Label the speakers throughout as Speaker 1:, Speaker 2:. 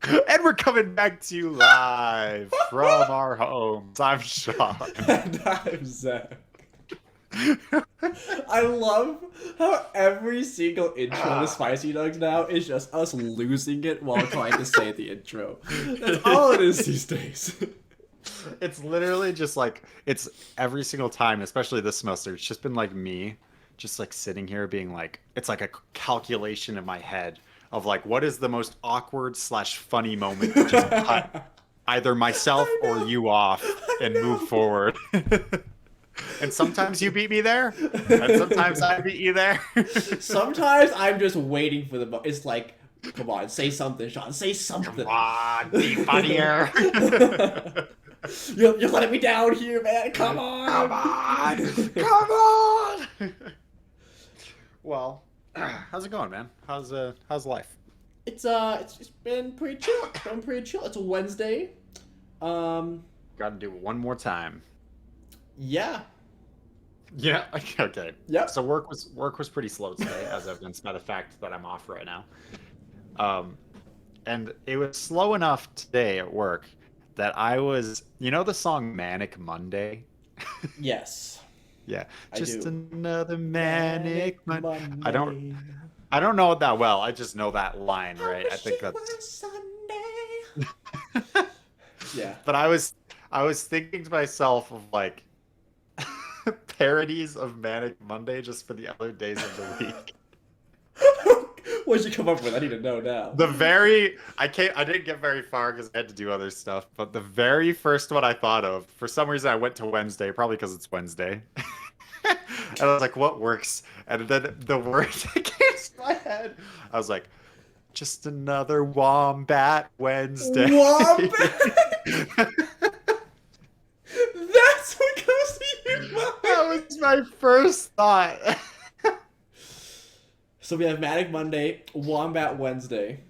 Speaker 1: And we're coming back to you live from our homes. I'm Sean.
Speaker 2: And I'm Zach. I love how every single intro to Spicy Nugs now is just us losing it while trying to say the intro. That's all it is these days.
Speaker 1: It's literally just like, it's every single time, especially this semester, it's just been like me, just like sitting here being like, it's like a calculation in my head of like, what is the most awkward slash funny moment to just cut either myself or you off and move forward. And sometimes you beat me there, and sometimes I beat you there.
Speaker 2: Sometimes I'm just waiting for the. It's like, come on, say something, Sean. Say something.
Speaker 1: Come on, be funnier.
Speaker 2: You're letting me down here, man. Come on.
Speaker 1: Come on. Come on. Well, how's it going, man? How's life?
Speaker 2: It's been pretty chill. It's been pretty chill. It's a Wednesday.
Speaker 1: Got to do it one more time.
Speaker 2: Yeah.
Speaker 1: Yeah. Okay.
Speaker 2: Yep.
Speaker 1: So work was pretty slow today, as evidenced by the fact that I'm off right now. And it was slow enough today at work that I was, you know, the song "Manic Monday."
Speaker 2: Yes.
Speaker 1: Yeah.
Speaker 2: I
Speaker 1: Just
Speaker 2: do.
Speaker 1: another manic Monday. I don't know it that well. I just know that line, right? I think that's
Speaker 2: Sunday. Yeah.
Speaker 1: But I was thinking to myself of like parodies of Manic Monday just for the other days of the week.
Speaker 2: What'd you come up with? I need to know now.
Speaker 1: I didn't get very far because I had to do other stuff, but the very first one I thought of, for some reason I went to Wednesday, probably because it's Wednesday. And I was like, what works? And then the word that came to my head, I was like, just another Wombat Wednesday.
Speaker 2: Wombat? That's what comes to your mind.
Speaker 1: That was my first thought.
Speaker 2: So we have Manic Monday, Wombat Wednesday.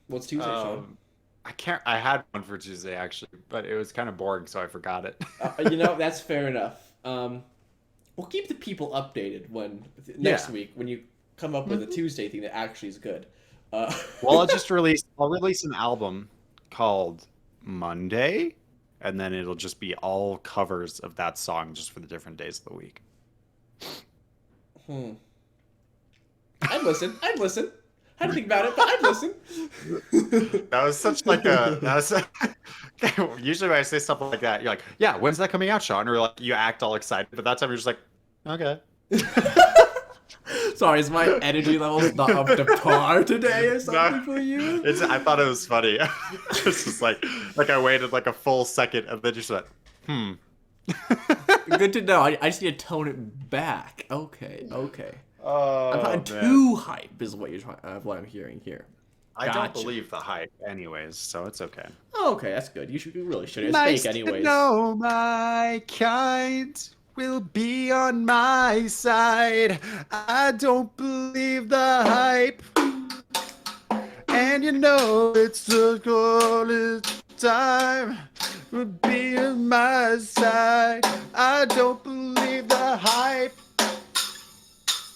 Speaker 2: What's Tuesday, Sean?
Speaker 1: I had one for Tuesday actually, but it was kind of boring, so I forgot it.
Speaker 2: That's fair enough. We'll keep the people updated next week when you come up with a Tuesday thing that actually is good.
Speaker 1: Well, I'll release an album called Monday, and then it'll just be all covers of that song just for the different days of the week.
Speaker 2: I'd listen. I had to think about it, but I'd listen.
Speaker 1: That was such like usually when I say stuff like that, you're like, yeah, when's that coming out, Sean? Or like you act all excited, but that time you're just like, okay.
Speaker 2: Sorry, is my energy level not up to par today or something for you?
Speaker 1: I thought it was funny. It's just like I waited like a full second and then just went,
Speaker 2: Good to know. I just need to tone it back. Okay.
Speaker 1: Oh,
Speaker 2: I'm not too hype, is what what I'm hearing here.
Speaker 1: I don't believe the hype, anyways, so it's okay.
Speaker 2: Oh, okay, that's good. You really should. It's
Speaker 1: Nice
Speaker 2: fake, anyways.
Speaker 1: to know my kind will be on my side. I don't believe the hype, and you know it's a good time will be on my side. I don't believe the hype.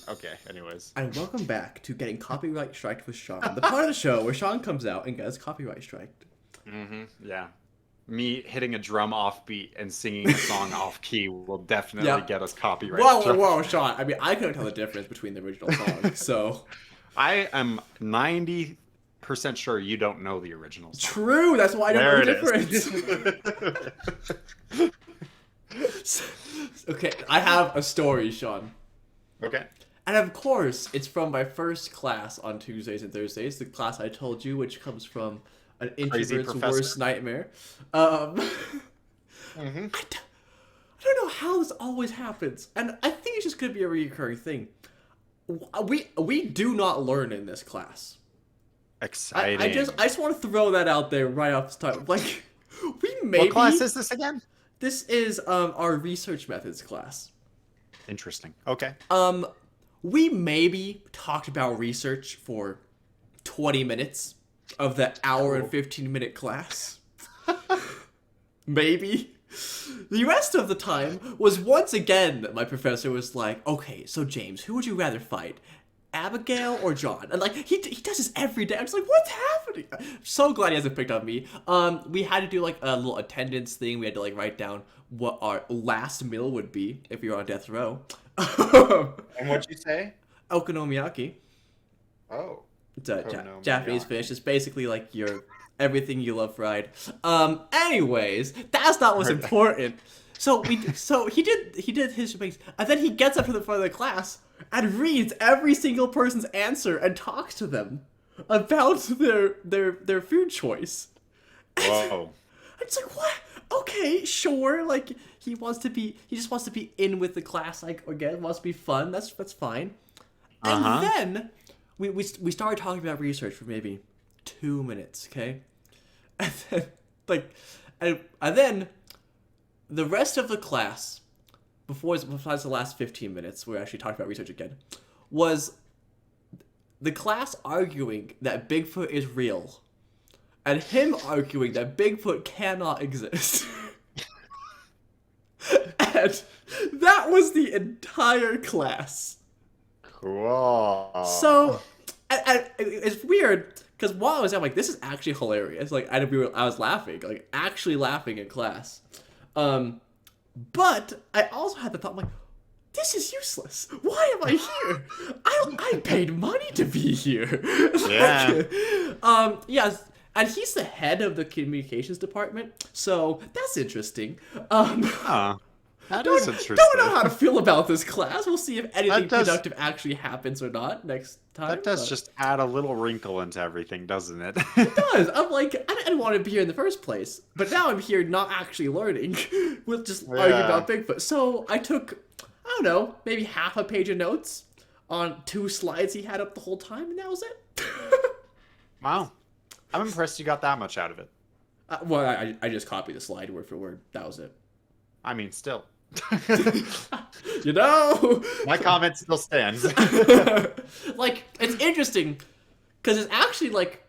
Speaker 1: Okay, anyways.
Speaker 2: And welcome back to Getting Copyright Striked with Sean, the part of the show where Sean comes out and gets copyright striked.
Speaker 1: Yeah. Me hitting a drum off beat and singing a song off key will definitely get us copyright striked.
Speaker 2: Whoa, Sean. I mean, I couldn't tell the difference between the original song, so...
Speaker 1: I am 90% sure you don't know the original song.
Speaker 2: True, that's why I don't know the difference. Okay, I have a story, Sean.
Speaker 1: Okay.
Speaker 2: And of course, it's from my first class on Tuesdays and Thursdays, the class I told you, which comes from an introvert's worst nightmare. I don't know how this always happens, and I think it's just going to be a recurring thing. We do not learn in this class.
Speaker 1: Exciting.
Speaker 2: I just want to throw that out there right off the top. Like, we maybe...
Speaker 1: What class is this again?
Speaker 2: This is our research methods class.
Speaker 1: Interesting. Okay.
Speaker 2: We maybe talked about research for 20 minutes of the hour and 15-minute class. Maybe. The rest of the time was once again my professor was like, okay, so James, who would you rather fight? Abigail or John. And like he does this every day. I'm just like, what's happening? I'm so glad he hasn't picked on me. We had to do like a little attendance thing. We had to like write down what our last meal would be if you were on death row.
Speaker 1: And what'd you say?
Speaker 2: Okonomiyaki.
Speaker 1: Oh.
Speaker 2: It's a Japanese fish. It's basically like your everything you love fried. Anyways, that's not what's important. So he did his things, and then he gets up to the front of the class and reads every single person's answer and talks to them about their food choice.
Speaker 1: Whoa.
Speaker 2: It's like, what? Okay, sure. Like he just wants to be in with the class. Like again, wants to be fun. That's fine. And then we started talking about research for maybe 2 minutes. Okay, and then and then the rest of the class, besides the last 15 minutes, we actually talked about research again, was the class arguing that Bigfoot is real, and him arguing that Bigfoot cannot exist. And that was the entire class.
Speaker 1: Cool.
Speaker 2: So, and it's weird, because while I was there, I'm like, this is actually hilarious. Like, I was laughing, like, actually laughing in class. But I also had the thought, I'm like, this is useless. Why am I here? I paid money to be here.
Speaker 1: Yeah.
Speaker 2: Yes, and he's the head of the communications department, so that's interesting.
Speaker 1: That is interesting.
Speaker 2: Don't know how to feel about this class. We'll see if anything productive actually happens or not next time.
Speaker 1: That does just add a little wrinkle into everything, doesn't it?
Speaker 2: It does. I'm like, I didn't want to be here in the first place, but now I'm here not actually learning. We'll just argue about Bigfoot. So I took, I don't know, maybe half a page of notes on 2 slides he had up the whole time, and that was it.
Speaker 1: Wow. I'm impressed you got that much out of it.
Speaker 2: Well, I just copied the slide word for word. That was it.
Speaker 1: I mean, still.
Speaker 2: You know,
Speaker 1: my comment still stands.
Speaker 2: Like, it's interesting because it's actually like,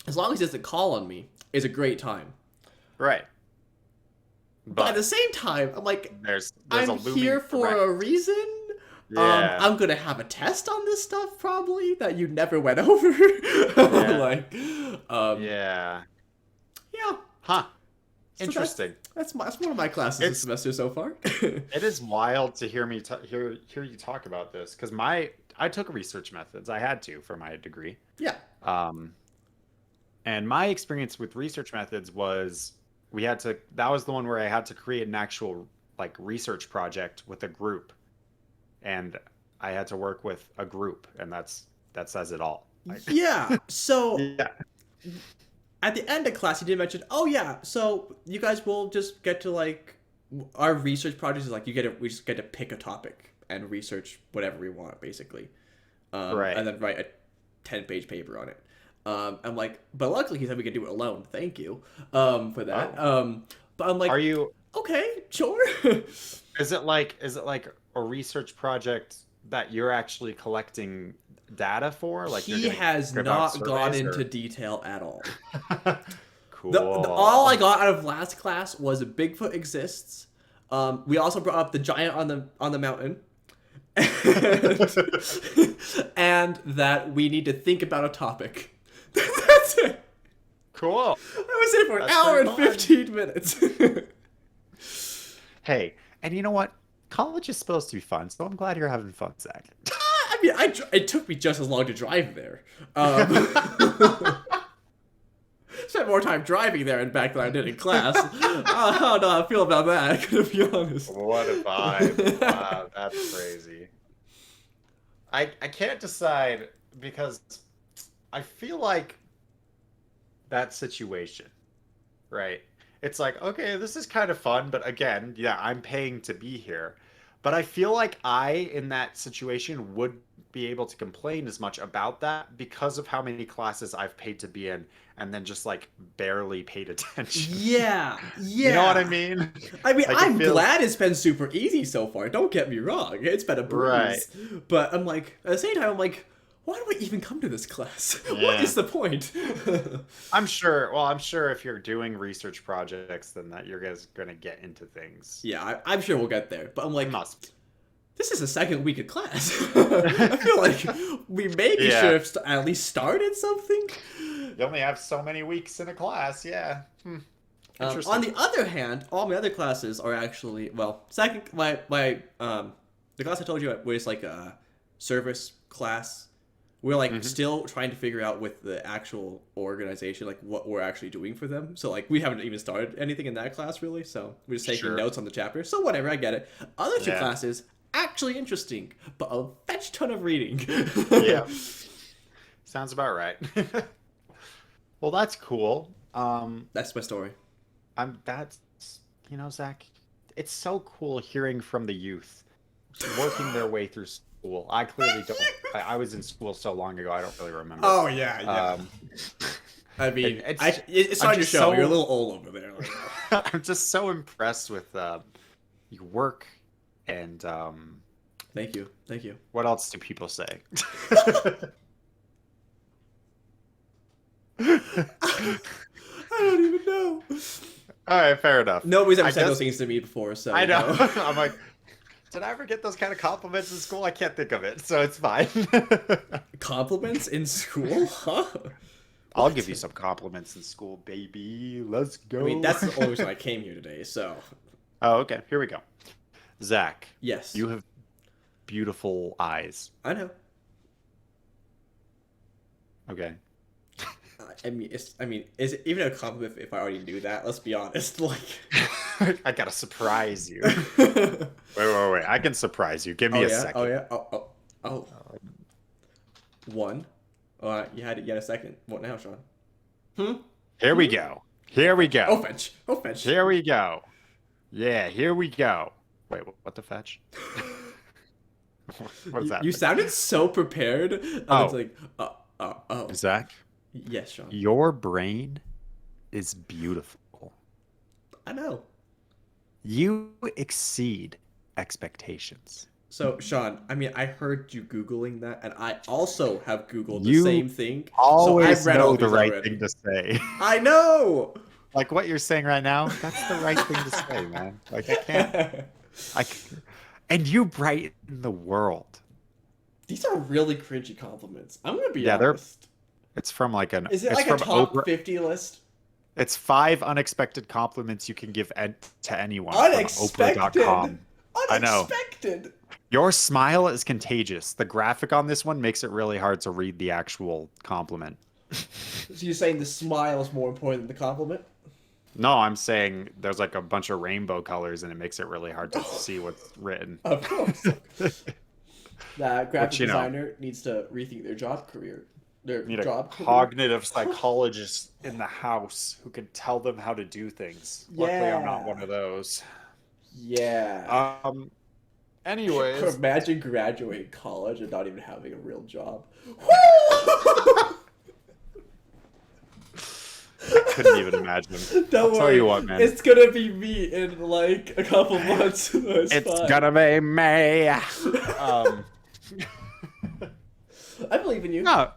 Speaker 2: as long as it doesn't call on me, is a great time.
Speaker 1: Right.
Speaker 2: But at the same time, I'm like,
Speaker 1: there's
Speaker 2: I'm here for a reason.
Speaker 1: Yeah.
Speaker 2: I'm gonna have a test on this stuff probably that you never went over.
Speaker 1: Yeah.
Speaker 2: Yeah.
Speaker 1: Huh.
Speaker 2: So
Speaker 1: Interesting.
Speaker 2: That's one of my classes this semester so far.
Speaker 1: It is wild to hear me hear you talk about this, because I took research methods. I had to for my degree.
Speaker 2: Yeah.
Speaker 1: And my experience with research methods was that was the one where I had to create an actual like research project with a group, and I had to work with a group, and that says it all.
Speaker 2: Yeah. So.
Speaker 1: Yeah.
Speaker 2: At the end of class, he did mention, oh yeah, so you guys will just get to like, our research project is like, we just get to pick a topic and research whatever we want, basically.
Speaker 1: Right.
Speaker 2: And then write a 10-page paper on it. I'm like, but luckily he said we could do it alone. Thank you for that.
Speaker 1: Oh.
Speaker 2: But I'm like,
Speaker 1: are you
Speaker 2: okay, sure.
Speaker 1: Is it like a research project that you're actually collecting data for? Like,
Speaker 2: he has not gone into detail at all.
Speaker 1: Cool.
Speaker 2: All I got out of last class was Bigfoot exists. We also brought up the giant on the mountain, and that we need to think about a topic. That's it.
Speaker 1: Cool.
Speaker 2: I was in for an hour and 15 minutes.
Speaker 1: Hey, and you know what? College is supposed to be fun, so I'm glad you're having fun, Zach.
Speaker 2: I mean, it took me just as long to drive there. Spent more time driving there and back than I did in class. I don't know how I feel about that, to be honest.
Speaker 1: What a vibe. Wow, that's crazy. I can't decide, because I feel like that situation, right? It's like, okay, this is kind of fun, but again, yeah, I'm paying to be here. But I feel like in that situation, would be able to complain as much about that because of how many classes I've paid to be in and then just like barely paid attention.
Speaker 2: Yeah.
Speaker 1: You know what I mean?
Speaker 2: I mean, like, I'm glad it's been super easy so far. Don't get me wrong. It's been a breeze. Right. But I'm like, at the same time, I'm like, why do I even come to this class? Yeah. What is the point?
Speaker 1: I'm sure if you're doing research projects, then that you're guys going to get into things.
Speaker 2: Yeah, I'm sure we'll get there. But I'm like, This is the second week of class. I feel like we maybe should have at least started something.
Speaker 1: You only have so many weeks in a class, yeah. Interesting.
Speaker 2: On the other hand, all my other classes are actually second. The class I told you was like a service class. We're like still trying to figure out with the actual organization like what we're actually doing for them. So like we haven't even started anything in that class really. So we're just taking notes on the chapter. So whatever, I get it. Other two classes actually interesting, but a fetch ton of reading.
Speaker 1: Yeah, sounds about right. Well, that's cool.
Speaker 2: That's my story.
Speaker 1: That's Zach. It's so cool hearing from the youth working their way through school. I clearly don't. I was in school so long ago. I don't really remember.
Speaker 2: Oh yeah. I mean, it's on your show. So, you're a little old over there. Like,
Speaker 1: I'm just so impressed with your work and.
Speaker 2: Thank you.
Speaker 1: What else do people say?
Speaker 2: I don't even know.
Speaker 1: All right, fair enough.
Speaker 2: Nobody's ever said those things to me before, so
Speaker 1: I know. I'm like, did I ever get those kind of compliments in school? I can't think of it, so it's fine.
Speaker 2: Compliments in school? Huh?
Speaker 1: I'll give you some compliments in school, baby. Let's go.
Speaker 2: I mean, that's the only reason I came here today, so.
Speaker 1: Oh, okay. Here we go. Zach.
Speaker 2: Yes.
Speaker 1: You have beautiful eyes.
Speaker 2: I know.
Speaker 1: Okay.
Speaker 2: I mean, is it even a compliment if I already knew that? Let's be honest. Like,
Speaker 1: I gotta surprise you. Wait. I can surprise you. Give me a second.
Speaker 2: Oh yeah. Oh. One. You had a second. What now, Sean?
Speaker 1: Here we go.
Speaker 2: Oh, fetch.
Speaker 1: Here we go. Yeah, here we go. Wait, what the fetch? What is that?
Speaker 2: You sounded so prepared. It's like, oh.
Speaker 1: Zach?
Speaker 2: Yes, Sean.
Speaker 1: Your brain is beautiful.
Speaker 2: I know.
Speaker 1: You exceed expectations.
Speaker 2: So, Sean, I mean, I heard you Googling that, and I also have Googled the same thing.
Speaker 1: Always
Speaker 2: so I've read
Speaker 1: know
Speaker 2: all
Speaker 1: the right
Speaker 2: already.
Speaker 1: thing to say.
Speaker 2: I know!
Speaker 1: Like what you're saying right now, that's the right thing to say, man. Like, and you brighten the world.
Speaker 2: These are really cringy compliments. I'm going to be honest.
Speaker 1: It's from like an...
Speaker 2: Is it like a top 50 list?
Speaker 1: It's 5 unexpected compliments you can give to anyone.
Speaker 2: Unexpected?
Speaker 1: From Oprah.com. I know.
Speaker 2: Unexpected!
Speaker 1: Your smile is contagious. The graphic on this one makes it really hard to read the actual compliment.
Speaker 2: So you're saying the smile is more important than the compliment?
Speaker 1: No, I'm saying there's like a bunch of rainbow colors and it makes it really hard to see what's written.
Speaker 2: Of course. That graphic designer needs to rethink their job career.
Speaker 1: Cognitive psychologist in the house who can tell them how to do things.
Speaker 2: Yeah.
Speaker 1: Luckily, I'm not one of those.
Speaker 2: Yeah.
Speaker 1: Anyways.
Speaker 2: Imagine graduating college and not even having a real job.
Speaker 1: I couldn't even imagine.
Speaker 2: Don't worry.
Speaker 1: Tell you what, man.
Speaker 2: It's gonna be me in like a couple months. It's
Speaker 1: gonna be me.
Speaker 2: I believe in you.
Speaker 1: No,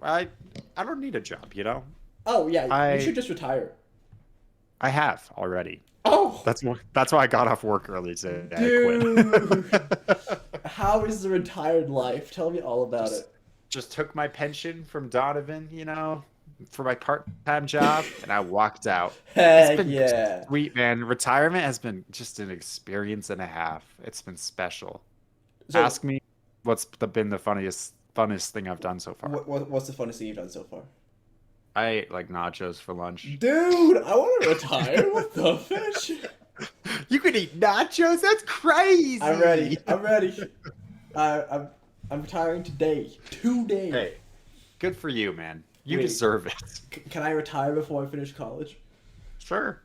Speaker 1: I don't need a job, you know.
Speaker 2: Oh yeah, you should just retire.
Speaker 1: I have already.
Speaker 2: Oh,
Speaker 1: that's why I got off work early today.
Speaker 2: Dude, I quit. How is the retired life? Tell me all about it.
Speaker 1: Just took my pension from Donovan, for my part-time job, and I walked out.
Speaker 2: Heck
Speaker 1: it's been
Speaker 2: yeah.
Speaker 1: Sweet, man. Retirement has been just an experience and a half. It's been special. So, ask me what's been the funnest thing I've done so far.
Speaker 2: What's the funnest thing you've done so far?
Speaker 1: I ate like nachos for lunch.
Speaker 2: Dude, I want to retire. What the fish?
Speaker 1: You could eat nachos? That's crazy.
Speaker 2: I'm ready. I'm retiring today. Today.
Speaker 1: Hey, good for you, man. You deserve it.
Speaker 2: Can I retire before I finish college?
Speaker 1: Sure.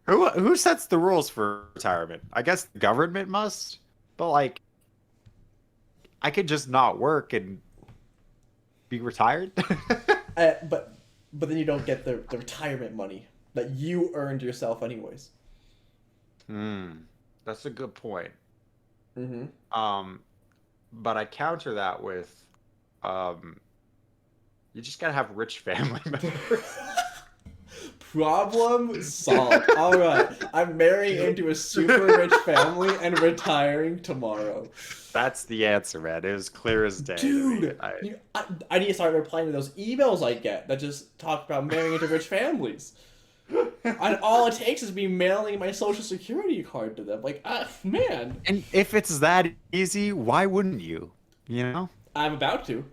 Speaker 1: Who sets the rules for retirement? I guess the government must, but like, I could just not work and be retired.
Speaker 2: But then you don't get the retirement money that you earned yourself anyways.
Speaker 1: That's a good point.
Speaker 2: Mm-hmm.
Speaker 1: But I counter that with, you just gotta have rich family members.
Speaker 2: Problem solved. All right, I'm marrying into a super rich family and retiring tomorrow.
Speaker 1: That's the answer, man. It was clear as day to me.
Speaker 2: Dude, I need to start replying to those emails I get that just talk about marrying into rich families. And all it takes is me mailing my social security card to them. Like, man.
Speaker 1: And if it's that easy, why wouldn't you? You know?
Speaker 2: I'm about to.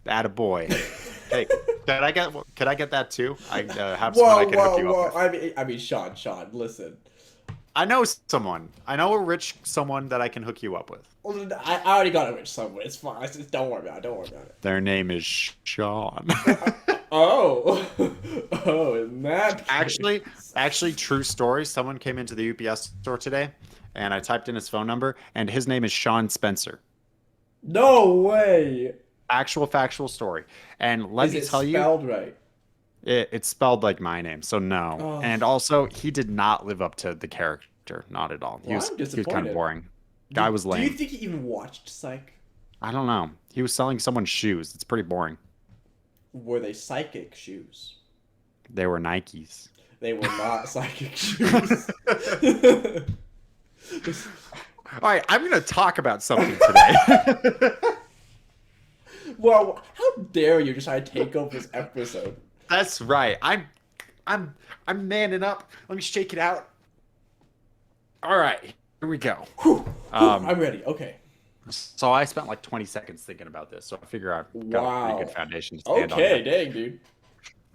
Speaker 1: Attaboy. Hey, could I get that too? I have someone I can hook you up with.
Speaker 2: I mean, Sean, listen.
Speaker 1: I know someone. I know a rich someone that I can hook you up with.
Speaker 2: Well, I already got a rich someone. It's fine. Don't worry about it. Don't worry about it.
Speaker 1: Their name is Sean.
Speaker 2: Oh, oh, in that
Speaker 1: actually, true story. Someone came into the UPS store today, and I typed in his phone number, and his name is Sean Spencer.
Speaker 2: No way.
Speaker 1: Actual factual story. And let me tell you,
Speaker 2: spelled right?
Speaker 1: It's spelled like my name, so no.
Speaker 2: Oh.
Speaker 1: And also, he did not live up to the character, not at all.
Speaker 2: Well,
Speaker 1: he was kind of boring. Guy was lame.
Speaker 2: Do you think he even watched Psych?
Speaker 1: I don't know. He was selling someone's shoes. It's pretty boring.
Speaker 2: Were they psychic shoes?
Speaker 1: They were Nikes.
Speaker 2: They were not psychic shoes.
Speaker 1: All right, I'm going to talk about something today.
Speaker 2: Well, how dare you just try to take over this episode?
Speaker 1: That's right. I'm manning up. Let me shake it out. All right, here we go.
Speaker 2: I'm ready. Okay.
Speaker 1: So I spent like 20 seconds thinking about this, so I figure I've got a pretty good foundation to stand on.
Speaker 2: Okay, dang, dude.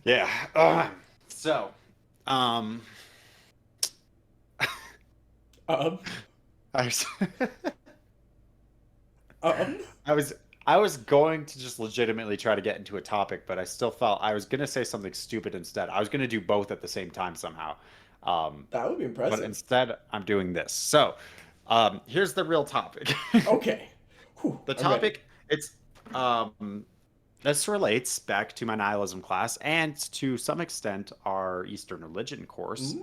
Speaker 1: Yeah. So, I was, I was going to just legitimately try to get into a topic, but I still felt I was gonna say something stupid instead. I was gonna do both at the same time somehow.
Speaker 2: That would be impressive.
Speaker 1: But instead, I'm doing this. So, here's the real topic.
Speaker 2: Okay.
Speaker 1: The topic, it's this relates back to my nihilism class and to some extent our Eastern religion course.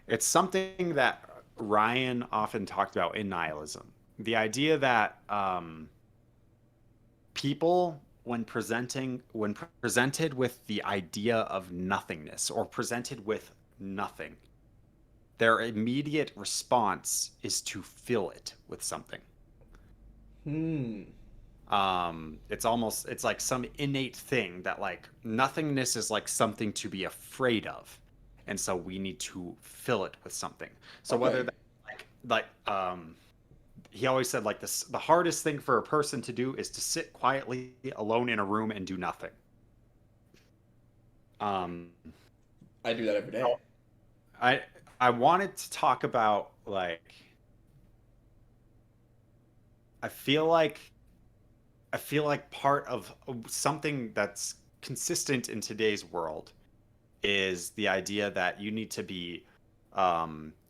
Speaker 1: It's something that Ryan often talked about in nihilism. The idea that people, when presented with the idea of nothingness or presented with nothing, their immediate response is to fill it with something. It's like some innate thing that like nothingness is like something to be afraid of, and so we need to fill it with something. So whether that he always said like this, the hardest thing for a person to do is to sit quietly alone in a room and do nothing.
Speaker 2: I do that every day.
Speaker 1: I wanted to talk about like I feel like part of something that's consistent in today's world is the idea that you need to be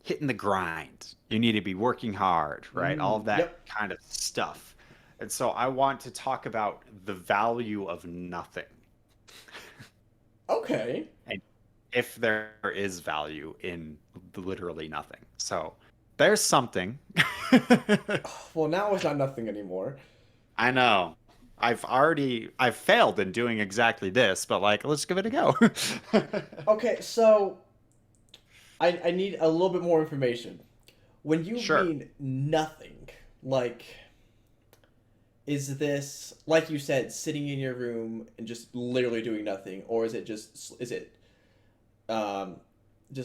Speaker 1: hitting the grind. You need to be working hard, right? All of that kind of stuff. And so I want to talk about the value of nothing.
Speaker 2: Okay.
Speaker 1: And if there is value in literally nothing. So there's something.
Speaker 2: Well, now it's not nothing anymore.
Speaker 1: I know. I've failed in doing exactly this, but like, let's give it a go.
Speaker 2: Okay, so I need a little bit more information. When you mean nothing, like, is this, like you said, sitting in your room and just literally doing nothing, or is it just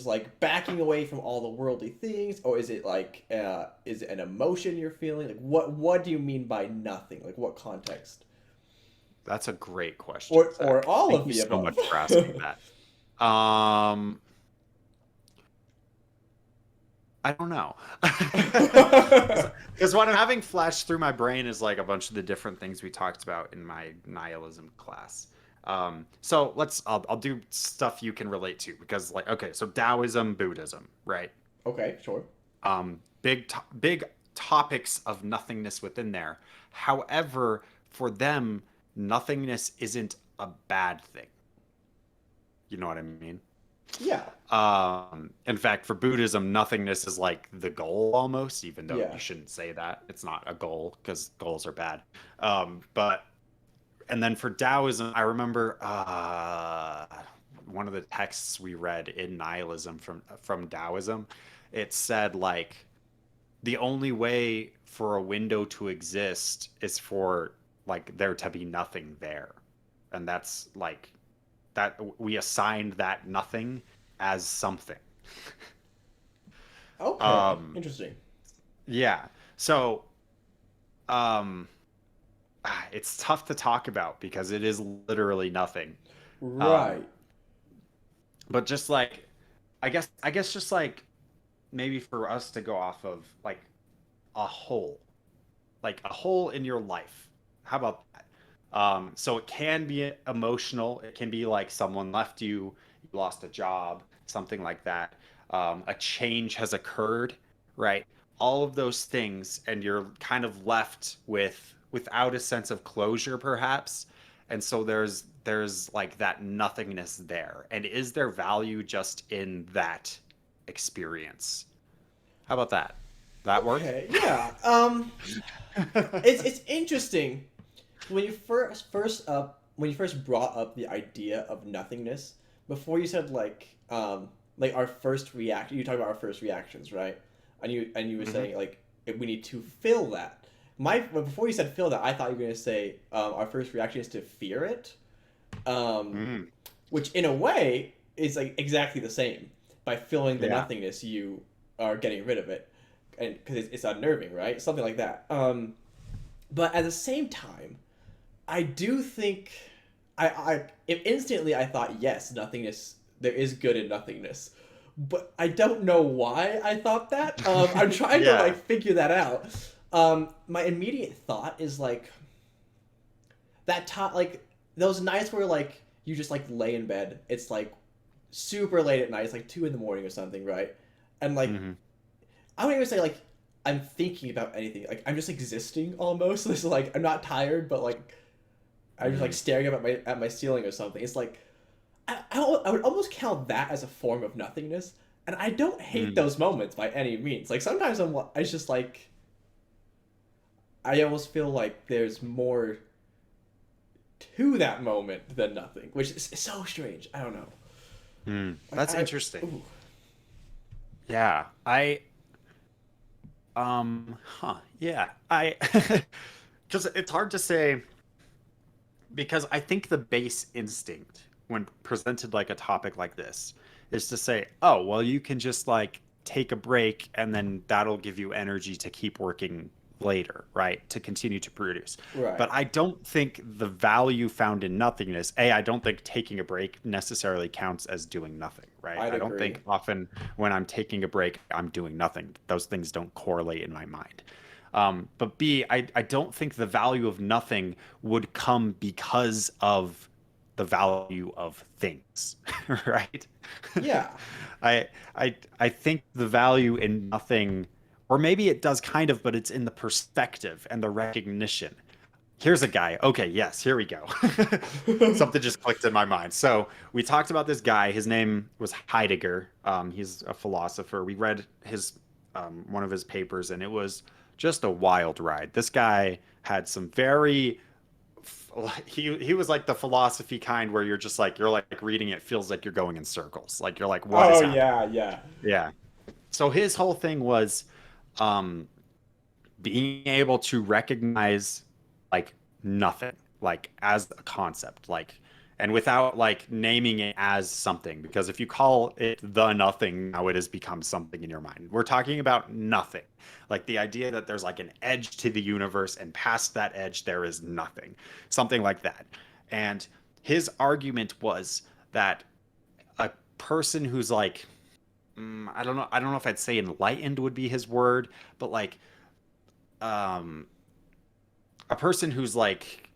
Speaker 2: like backing away from all the worldly things, or is it like is it an emotion you're feeling? Like what do you mean by nothing? Like what context?
Speaker 1: That's a great question.
Speaker 2: Or all of the above.
Speaker 1: Thank you so much for asking that. I don't know. Because what I'm having flash through my brain is like a bunch of the different things we talked about in my nihilism class. So I'll do stuff you can relate to because like, okay, so Taoism, Buddhism, right?
Speaker 2: Okay, sure.
Speaker 1: Big topics of nothingness within there. However, for them, nothingness isn't a bad thing. You know what I mean?
Speaker 2: Yeah.
Speaker 1: In fact, for Buddhism, nothingness is like the goal almost, even though you shouldn't say that. It's not a goal because goals are bad. And then for Taoism, I remember one of the texts we read in nihilism from Taoism. It said like the only way for a window to exist is for like there to be nothing there, and that's like that we assigned that nothing as something.
Speaker 2: Okay,
Speaker 1: um
Speaker 2: interesting.
Speaker 1: yeah, so um it's tough to talk about because it is literally nothing. um
Speaker 2: Right.
Speaker 1: but just like I guess just like maybe for us to go off of a hole, like a hole in your life. How about that? So it can be emotional. It can be like someone left you, you lost a job, something like that. A change has occurred, right? All of those things, and you're kind of left without a sense of closure, perhaps. And so there's like that nothingness there. And is there value just in that experience? How about that? That work?
Speaker 2: Okay, yeah. It's interesting when you when you first brought up the idea of nothingness. Before you said like our first reaction. You talked about our first reactions, right? And you were
Speaker 1: Hmm.
Speaker 2: saying like we need to feel that. But before you said feel that, I thought you were gonna say our first reaction is to fear it, um,
Speaker 1: Mm,
Speaker 2: which in a way is like exactly the same. By feeling the
Speaker 1: yeah.
Speaker 2: nothingness, you are getting rid of it, and because it's unnerving, right? Something like that. But at the same time, I do think if instantly I thought yes, nothingness. There is good in nothingness, but I don't know why I thought that. I'm trying to
Speaker 1: Yeah.
Speaker 2: like figure that out. My immediate thought is like that top like those nights where like you just like lay in bed. It's like super late at night. It's like 2 in the morning or something, right? And like
Speaker 1: Hmm.
Speaker 2: I don't even say like I'm thinking about anything. Like I'm just existing almost. It's like I'm not tired, but like I'm just like
Speaker 1: Hmm.
Speaker 2: staring up at my ceiling or something. It's like I would almost count that as a form of nothingness, and I don't hate
Speaker 1: Mm.
Speaker 2: those moments by any means. Like sometimes I just like I almost feel like there's more to that moment than nothing, which is so strange. I don't know.
Speaker 1: Mm.
Speaker 2: Like
Speaker 1: That's interesting.
Speaker 2: ooh.
Speaker 1: Yeah. Yeah. I because it's hard to say because I think the base instinct when presented like a topic like this is to say, "Oh, well you can just like take a break and then that'll give you energy to keep working later, right? To continue to produce." But
Speaker 2: Right.
Speaker 1: I don't think the value found in nothingness, I don't think taking a break necessarily counts as doing nothing, right?
Speaker 2: I'd
Speaker 1: I don't
Speaker 2: agree.
Speaker 1: think often when I'm taking a break, I'm doing nothing. Those things don't correlate in my mind. But B, I don't think the value of nothing would come because of the value of things, right?
Speaker 2: Yeah.
Speaker 1: I think the value in nothing, or maybe it does kind of, but it's in the perspective and the recognition. Here's a guy. Okay, yes, here we go. Something just clicked in my mind. So we talked about this guy. His name was Heidegger. He's a philosopher. We read his one of his papers, and it was just a wild ride. This guy had some very he was like the philosophy kind where you're like reading it feels like you're going in circles. Like you're like, what is
Speaker 2: Oh
Speaker 1: happening?
Speaker 2: yeah, yeah.
Speaker 1: Yeah. So his whole thing was um being able to recognize like nothing, like as a concept, like and without like naming it as something, because if you call it the nothing, now it has become something in your mind. We're talking about nothing, like the idea that there's like an edge to the universe and past that edge there is nothing, something like that. And his argument was that a person who's like I don't know if I'd say enlightened would be his word, but like um a person who's like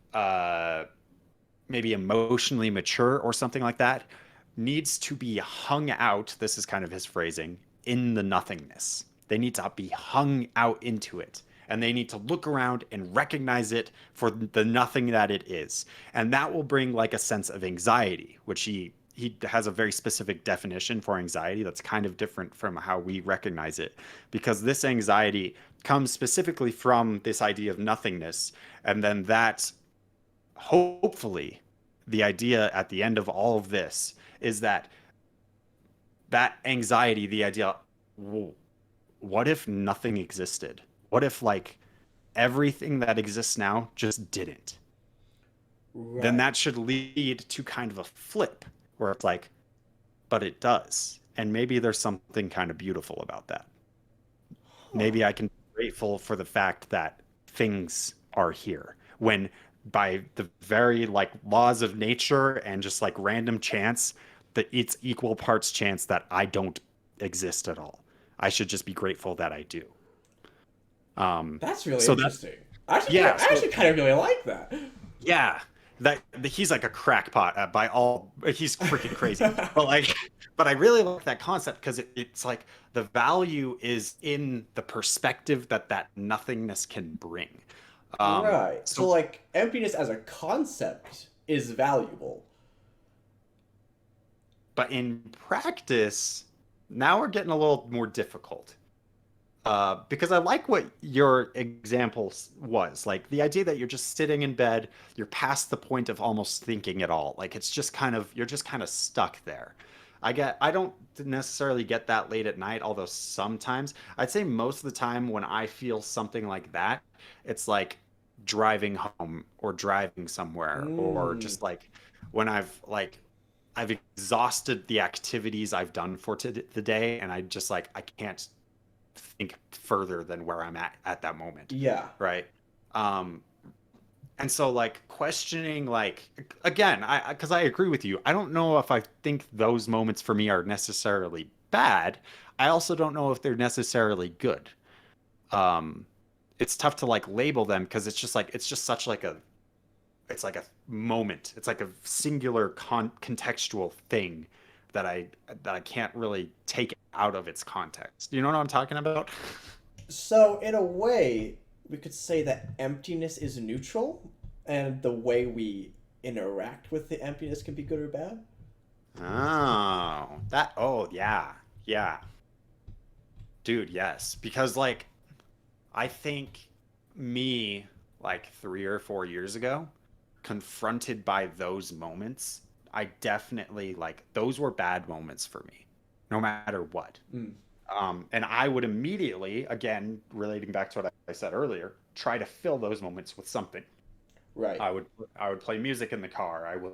Speaker 1: maybe emotionally mature or something like that needs to be hung out, this is kind of his phrasing, in the nothingness. They need to be hung out into it, and they need to look around and recognize it for the nothing that it is, and that will bring like a sense of anxiety, which he has a very specific definition for anxiety that's kind of different from how we recognize it, because this anxiety comes specifically from this idea of nothingness, and then that hopefully the idea at the end of all of this is that that anxiety, the idea, what if nothing existed? What if like everything that exists now just didn't? Then
Speaker 2: Right.
Speaker 1: that should lead to kind of a flip where it's like, but it does. And maybe there's something kind of beautiful about that.
Speaker 2: Huh.
Speaker 1: Maybe I can be grateful for the fact that things are here when by the very like laws of nature and just like random chance that it's equal parts chance that I don't exist at all. I should just be grateful that I do. Um,
Speaker 2: That's really
Speaker 1: so that's
Speaker 2: interesting.
Speaker 1: yeah.
Speaker 2: I
Speaker 1: So
Speaker 2: actually kind of really like that.
Speaker 1: yeah, he's like a crackpot by all. He's freaking crazy. But like, but I really like that concept because it's like the value is in the perspective that that nothingness can bring.
Speaker 2: Right. So,
Speaker 1: So,
Speaker 2: like, emptiness as a concept is valuable.
Speaker 1: but in practice, now we're getting a little more difficult. Because I like what your example was. Like the idea that you're just sitting in bed, you're past the point of almost thinking at all. Like it's just kind of, you're just kind of stuck there. I don't necessarily get that late at night, although sometimes I'd say most of the time when I feel something like that, it's like driving home or driving somewhere or
Speaker 2: Mm.
Speaker 1: just like when I've exhausted the activities I've done for the day and I just like I can't think further than where I'm at that moment,
Speaker 2: Yeah.
Speaker 1: right? Um, and so like questioning, like again, I because I agree with you. I don't know if I think those moments for me are necessarily bad. I also don't know if they're necessarily good. Um, it's tough to like label them because it's just such like a it's like a moment. It's like a singular contextual thing that I can't really take out of its context. You know what I'm talking about?
Speaker 2: So, in a way, we could say that emptiness is neutral, and the way we interact with the emptiness can be good or bad.
Speaker 1: Oh yeah. Yeah. Dude, yes. Because like I think me like 3 or 4 years ago, confronted by those moments, I definitely like those were bad moments for me, no matter what.
Speaker 2: Mm.
Speaker 1: And I would immediately, again, relating back to what I said earlier, try to fill those moments with something.
Speaker 2: Right.
Speaker 1: I would I would play music in the car. I would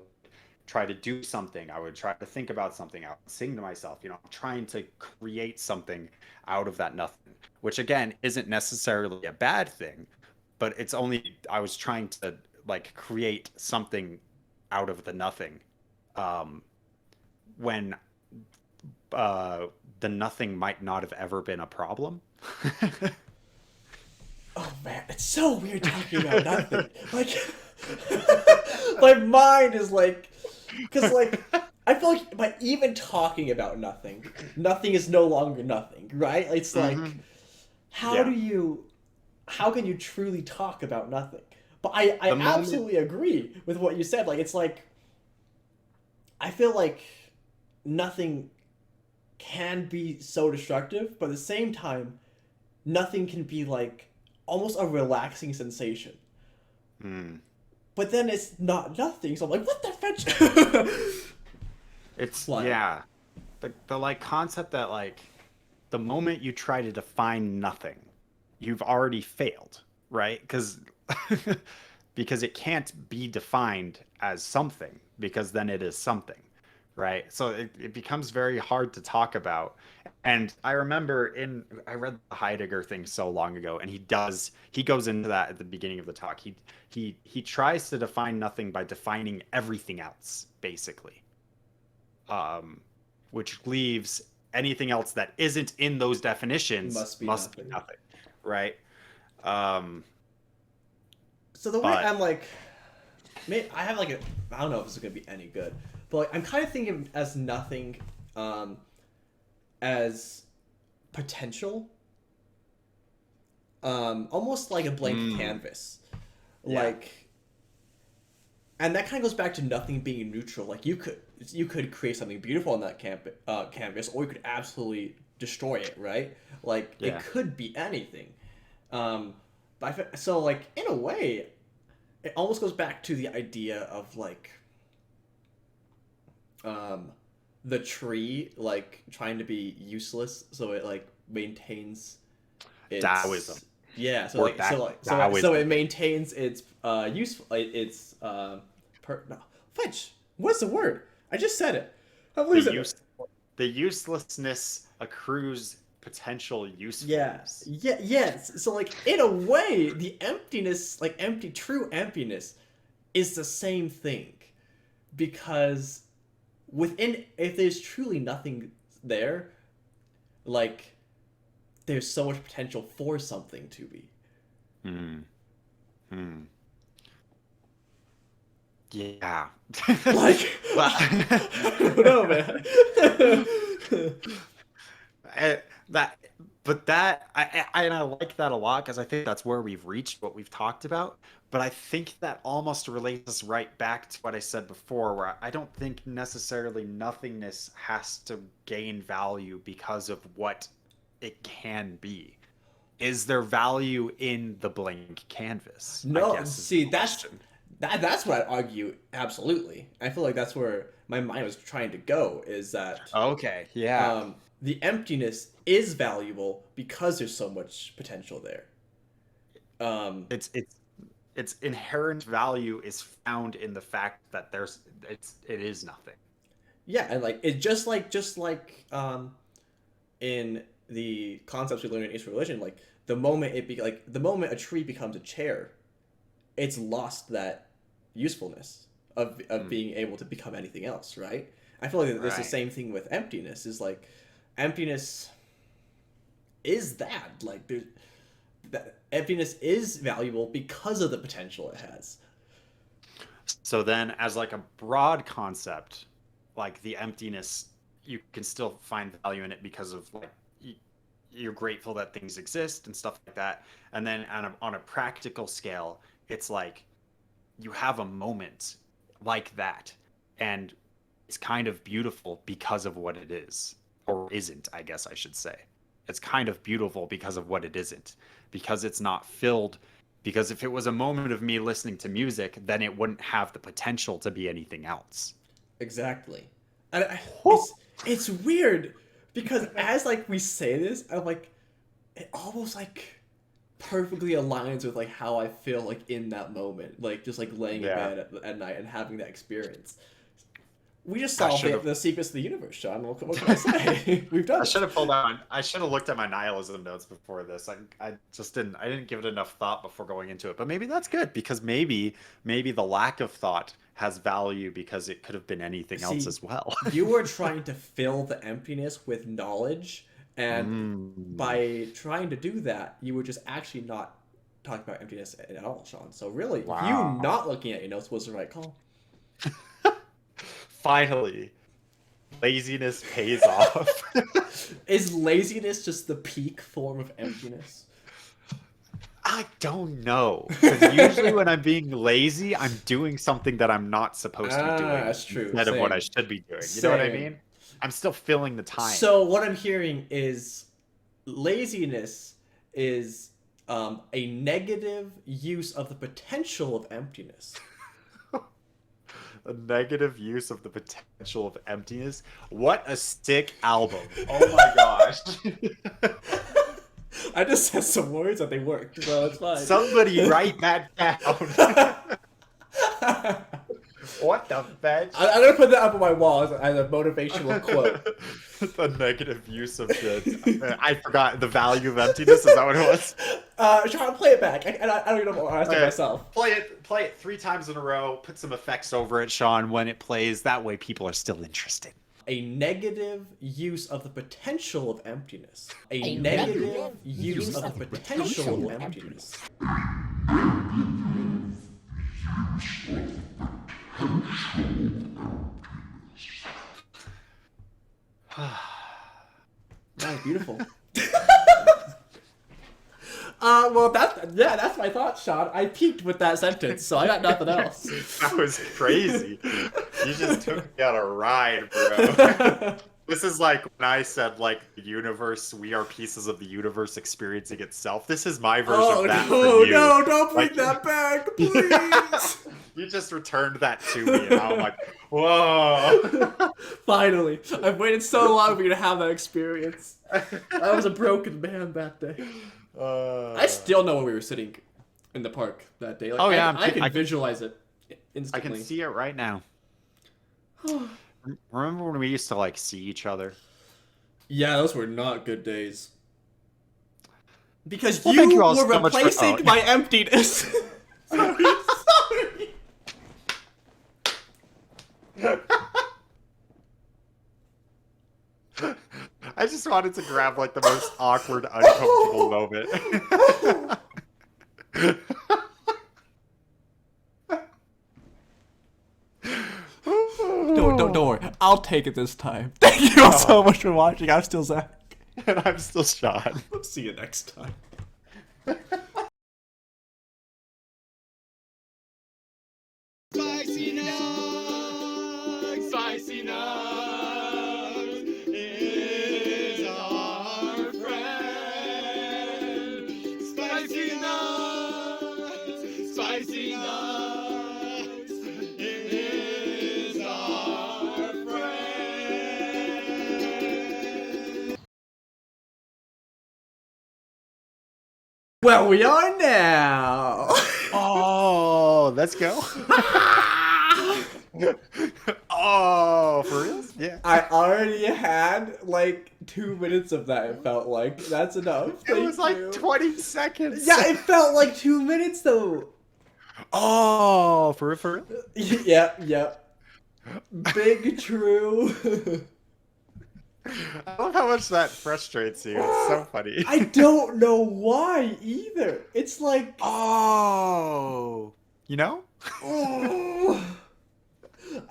Speaker 1: try to do something. I would try to think about something. I would sing to myself. You know, trying to create something out of that nothing, which again isn't necessarily a bad thing, but it's only I was trying to like create something out of the nothing. Um, when the nothing might not have ever been a problem.
Speaker 2: Oh man, it's so weird talking about nothing. Like, my mind is like, because like, I feel like by even talking about nothing, nothing is no longer nothing, right? It's like,
Speaker 1: Hmm.
Speaker 2: how do
Speaker 1: Yeah.
Speaker 2: you, how can you truly talk about nothing? But
Speaker 1: The
Speaker 2: I
Speaker 1: moment.
Speaker 2: absolutely agree with what you said. Like, it's like, I feel like nothing can be so destructive, but at the same time, nothing can be like almost a relaxing sensation.
Speaker 1: Mm,
Speaker 2: But then it's not nothing, so I'm like, what the fetch?
Speaker 1: it's
Speaker 2: Wild.
Speaker 1: yeah. The like concept that like the moment you try to define nothing, you've already failed, right? Because because it can't be defined as something because then it is something, right? So it becomes very hard to talk about. And I remember I read the Heidegger thing so long ago, and he goes into that at the beginning of the talk. He tries to define nothing by defining everything else, basically, um, which leaves anything else that isn't in those definitions
Speaker 2: Must be
Speaker 1: must be
Speaker 2: nothing.
Speaker 1: nothing, right? Um,
Speaker 2: So the way
Speaker 1: but
Speaker 2: I'm like, I have like a, I don't know if this is gonna be any good, but like I'm kind of thinking as nothing, um, as potential, almost like a blank
Speaker 1: mm,
Speaker 2: canvas,
Speaker 1: yeah,
Speaker 2: like, and that kind of goes back to nothing being neutral. Like you could create something beautiful on that canvas, or you could absolutely destroy it, right? Like it
Speaker 1: yeah,
Speaker 2: could be anything. Um, so like in a way, it almost goes back to the idea of like the tree like trying to be useless so it like maintains its
Speaker 1: Taoism.
Speaker 2: yeah so
Speaker 1: Or
Speaker 2: like so like so,
Speaker 1: Taoism.
Speaker 2: so it maintains its useful its no fudge what's the word I just said it I'm
Speaker 1: The
Speaker 2: losing
Speaker 1: use
Speaker 2: it.
Speaker 1: the uselessness accrues potential
Speaker 2: Yeah,
Speaker 1: usefulness.
Speaker 2: yeah, yes. So like in a way, the emptiness, like empty, true emptiness, is the same thing, because within, if there's truly nothing there, like there's so much potential for something to be.
Speaker 1: Hmm. Hmm. Yeah.
Speaker 2: Like,
Speaker 1: Well,
Speaker 2: I don't know, man.
Speaker 1: I- that, but that and I like that a lot because I think that's where we've reached what we've talked about. But I think that almost relates us right back to what I said before, where I don't think necessarily nothingness has to gain value because of what it can be. Is there value in the blank canvas? I
Speaker 2: No,
Speaker 1: guess is the
Speaker 2: see,
Speaker 1: question.
Speaker 2: that's what I'd argue. Absolutely, I feel like that's where my mind was trying to go. Is that
Speaker 1: Okay, yeah.
Speaker 2: the emptiness is valuable because there's so much potential there. Um,
Speaker 1: It's its inherent value is found in the fact that it is nothing.
Speaker 2: yeah, and like it just like in the concepts we learn in Eastern religion, like the moment a tree becomes a chair, it's lost that usefulness of
Speaker 1: Hmm.
Speaker 2: being able to become anything else, right? I feel like there's the
Speaker 1: Right.
Speaker 2: same thing with emptiness. Is like emptiness is that like there's that emptiness is valuable because of the potential it has.
Speaker 1: So then, as like a broad concept, like the emptiness, you can still find value in it because of like you're grateful that things exist and stuff like that. And then on a practical scale, it's like you have a moment like that, and it's kind of beautiful because of what it is, or isn't, I guess I should say. It's kind of beautiful because of what it isn't, because it's not filled. Because if it was a moment of me listening to music, then it wouldn't have the potential to be anything else.
Speaker 2: Exactly. And it's weird because as like we say this, I'm like it almost like perfectly aligns with like how I feel like in that moment, like just like laying in
Speaker 1: Yeah.
Speaker 2: bed at night and having that experience. We just
Speaker 1: I
Speaker 2: solved
Speaker 1: should have
Speaker 2: the secrets of the universe, Sean. What can I say? We've done
Speaker 1: I should
Speaker 2: it.
Speaker 1: have pulled out. I should have looked at my nihilism notes before this. I just didn't. I didn't give it enough thought before going into it. But maybe that's good because maybe the lack of thought has value because it could have been anything else
Speaker 2: See,
Speaker 1: as well.
Speaker 2: you were trying to fill the emptiness with knowledge, and
Speaker 1: Mm.
Speaker 2: by trying to do that, you were just actually not talking about emptiness at all, Sean. So really, you
Speaker 1: Wow.
Speaker 2: not looking at your notes was the right call.
Speaker 1: Finally, laziness pays off.
Speaker 2: Is laziness just the peak form of emptiness?
Speaker 1: I don't know. Because usually when I'm being lazy, I'm doing something that I'm not supposed to be
Speaker 2: Ah,
Speaker 1: doing
Speaker 2: that's true.
Speaker 1: instead of what I
Speaker 2: Same.
Speaker 1: should be doing. You know what I
Speaker 2: Same.
Speaker 1: mean? I'm still filling the time.
Speaker 2: So what I'm hearing is laziness is a negative use of the potential of emptiness.
Speaker 1: A negative use of the potential of emptiness. What a sick album. Oh my gosh.
Speaker 2: I just said some words that they worked, so it's fine.
Speaker 1: Somebody write that down. What the fetch?
Speaker 2: I'm gonna put that up on my wall as a motivational quote.
Speaker 1: The negative use of the. I forgot the value of emptiness. Is that what it was?
Speaker 2: Try to play it back. I don't even know what I said
Speaker 1: Okay.
Speaker 2: myself.
Speaker 1: Play it 3 times in a row. Put some effects over it, Sean, when it plays. That way, people are still interested.
Speaker 2: A negative use of the potential of emptiness. A negative use of the potential of emptiness. That was beautiful. Well, that's my thought, Sean. I peaked with that sentence, so I got nothing else.
Speaker 1: That was crazy. You just took me on a ride, bro. This is like when I said like the universe, we are pieces of the universe experiencing itself. This is my version
Speaker 2: Oh
Speaker 1: of that for
Speaker 2: no,
Speaker 1: you.
Speaker 2: no, don't
Speaker 1: Like
Speaker 2: bring that back, please.
Speaker 1: you just returned that to me, and now I'm like, whoa.
Speaker 2: Finally, I've waited so long for you to have that experience. I was a broken man that day. I still know when we were sitting in the park that day. Like,
Speaker 1: oh yeah,
Speaker 2: I can visualize it
Speaker 1: I
Speaker 2: instantly.
Speaker 1: can see it right now. Remember when we used to like see each other?
Speaker 2: Yeah, those were not good days. Because
Speaker 1: Well, thank you
Speaker 2: you
Speaker 1: all
Speaker 2: were
Speaker 1: so much for.
Speaker 2: replacing
Speaker 1: Oh.
Speaker 2: my emptiness. Sorry, sorry.
Speaker 1: I just wanted to grab like the most awkward, uncomfortable moment.
Speaker 2: Don't worry. I'll take it this time. Thank you all so much for watching. I'm still Zach.
Speaker 1: And I'm still Sean.
Speaker 2: See you next time.
Speaker 3: Spicy Nuggs! Spicy Nuggs is our friend. Spicy Nuggs! Spicy Nuggs is our friend.
Speaker 2: Well, we are now.
Speaker 1: Oh, let's go. Oh, for real? Yeah.
Speaker 2: I already had like 2 minutes of that. It felt like that's enough.
Speaker 1: It was like
Speaker 2: you.
Speaker 1: 20 seconds.
Speaker 2: Yeah, it felt like 2 minutes though.
Speaker 1: Oh, for real?
Speaker 2: Yep. Big true.
Speaker 1: I love how much that frustrates you. It's so funny.
Speaker 2: I don't know why either. It's like
Speaker 1: Oh, you know?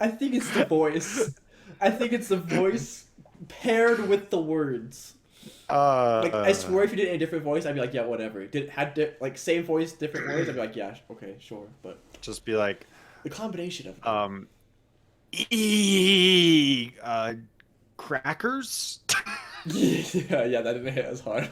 Speaker 2: I think it's the voice. I think it's the voice paired with the words. Like I swear, if you did a different voice, I'd be like, yeah, whatever. Like same voice, different words. I'd be like, yeah, okay, sure. But
Speaker 1: just be like,
Speaker 2: the combination of
Speaker 1: crackers.
Speaker 2: yeah, that didn't hit as hard.